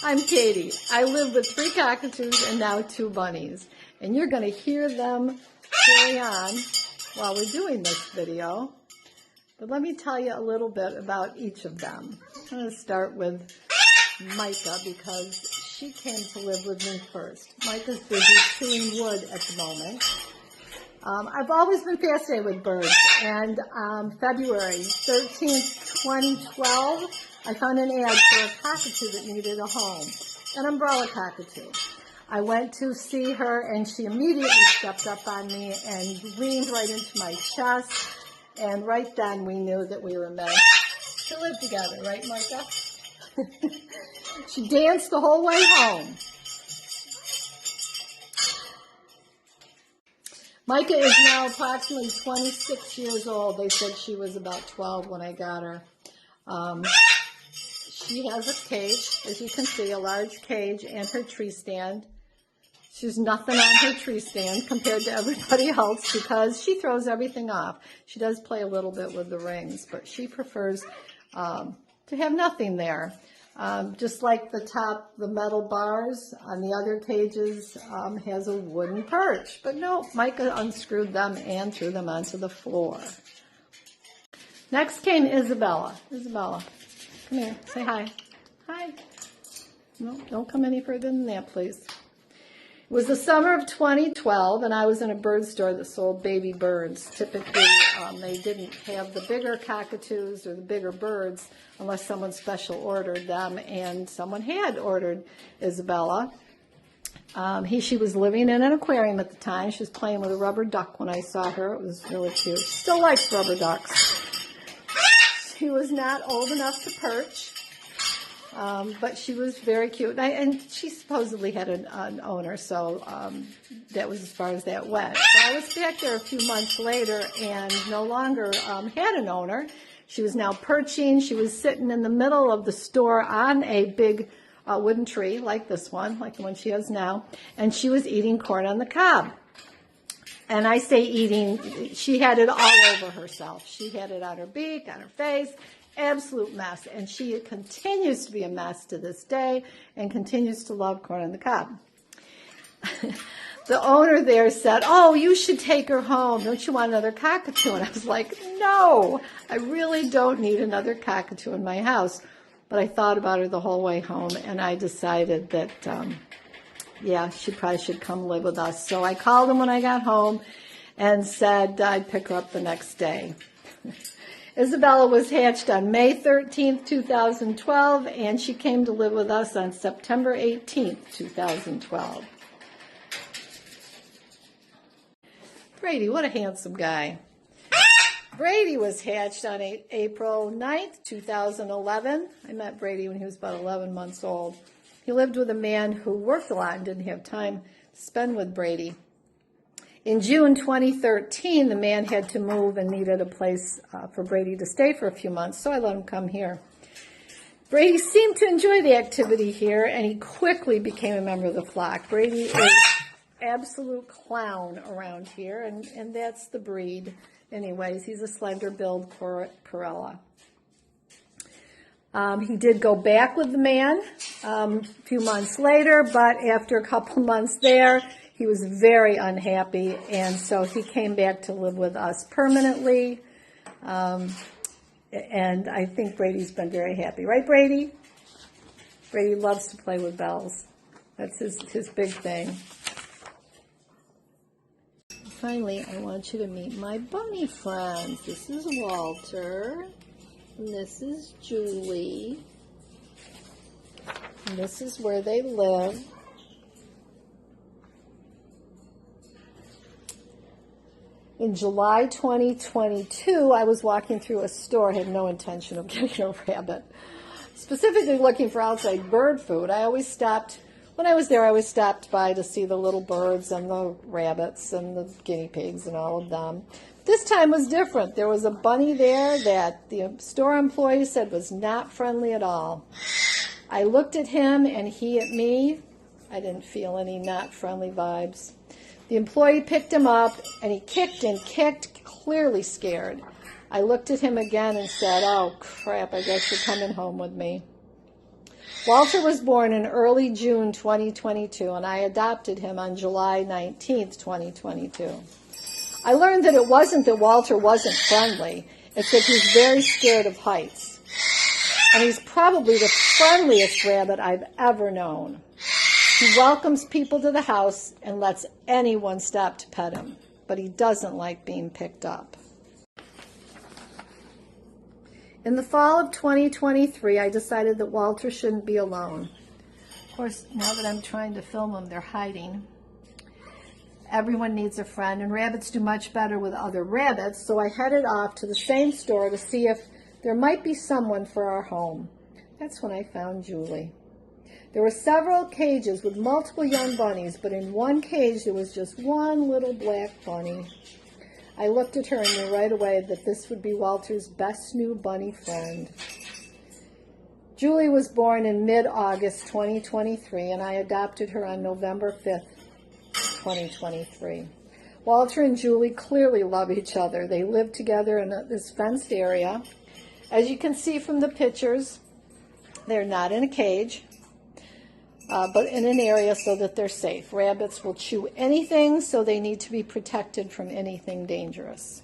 I'm Katie. I live with 3 cockatoos and now 2 bunnies. And you're going to hear them carry on while we're doing this video. But let me tell you a little bit about each of them. I'm going to start with Micah because she came to live with me first. Micah's busy chewing wood at the moment. I've always been fascinated with birds, and February 13th, 2012, I found an ad for a cockatoo that needed a home, an umbrella cockatoo. I went to see her, and she immediately stepped up on me and leaned right into my chest, and right then we knew that we were meant to live together, right, Micah? She danced the whole way home. Micah is now approximately 26 years old. They said she was about 12 when I got her. She has a cage, as you can see, a large cage, and her tree stand. She's nothing on her tree stand compared to everybody else because she throws everything off. She does play a little bit with the rings, but she prefers to have nothing there. Just like the metal bars on the other cages has a wooden perch. But no, Micah unscrewed them and threw them onto the floor. Next came Isabella. Isabella, come here, say hi. Hi. No, don't come any further than that, please. It was the summer of 2012, and I was in a bird store that sold baby birds. Typically, they didn't have the bigger cockatoos or the bigger birds unless someone special ordered them, and someone had ordered Isabella. She was living in an aquarium at the time. She was playing with a rubber duck when I saw her. It was really cute. She still likes rubber ducks. She was not old enough to perch. But she was very cute, and she supposedly had an owner, so that was as far as that went. So I was back there a few months later and no longer had an owner. She was now perching. She was sitting in the middle of the store on a big wooden tree like this one, like the one she has now, and she was eating corn on the cob. And I say eating, she had it all over herself. She had it on her beak, on her face. Absolute mess, and she continues to be a mess to this day and continues to love corn on the cob. The owner there said, "Oh, you should take her home. Don't you want another cockatoo?" And I was like, "No, I really don't need another cockatoo in my house." But I thought about her the whole way home, and I decided that, yeah, she probably should come live with us. So I called him when I got home and said I'd pick her up the next day. Isabella was hatched on May 13th, 2012, and she came to live with us on September 18th, 2012. Brady, what a handsome guy. Brady was hatched on April 9th, 2011. I met Brady when he was about 11 months old. He lived with a man who worked a lot and didn't have time to spend with Brady. In June 2013, the man had to move and needed a place for Brady to stay for a few months, so I let him come here. Brady seemed to enjoy the activity here, and he quickly became a member of the flock. Brady is absolute clown around here, and that's the breed. Anyways, he's a slender-billed Corella. He did go back with the man a few months later, but after a couple months there, he was very unhappy, and so he came back to live with us permanently, and I think Brady's been very happy. Right, Brady? Brady loves to play with bells. That's his big thing. Finally, I want you to meet my bunny friends. This is Walter, and this is Julie, and this is where they live. In July 2022, I was walking through a store. I had no intention of getting a rabbit, specifically looking for outside bird food. When I was there, I always stopped by to see the little birds and the rabbits and the guinea pigs and all of them. This time was different. There was a bunny there that the store employee said was not friendly at all. I looked at him and he at me. I didn't feel any not friendly vibes. The employee picked him up, and he kicked and kicked, clearly scared. I looked at him again and said, "Oh, crap, I guess you're coming home with me." Walter was born in early June 2022, and I adopted him on July 19th, 2022. I learned that it wasn't that Walter wasn't friendly, it's that he's very scared of heights. And he's probably the friendliest rabbit I've ever known. He welcomes people to the house and lets anyone stop to pet him, but he doesn't like being picked up. In the fall of 2023, I decided that Walter shouldn't be alone. Of course, now that I'm trying to film them, they're hiding. Everyone needs a friend, and rabbits do much better with other rabbits, so I headed off to the same store to see if there might be someone for our home. That's when I found Julie. There were several cages with multiple young bunnies, but in one cage there was just one little black bunny. I looked at her and knew right away that this would be Walter's best new bunny friend. Julie was born in mid-August 2023, and I adopted her on November 5th, 2023. Walter and Julie clearly love each other. They live together in this fenced area. As you can see from the pictures, they're not in a cage, but in an area so that they're safe. Rabbits will chew anything, so they need to be protected from anything dangerous.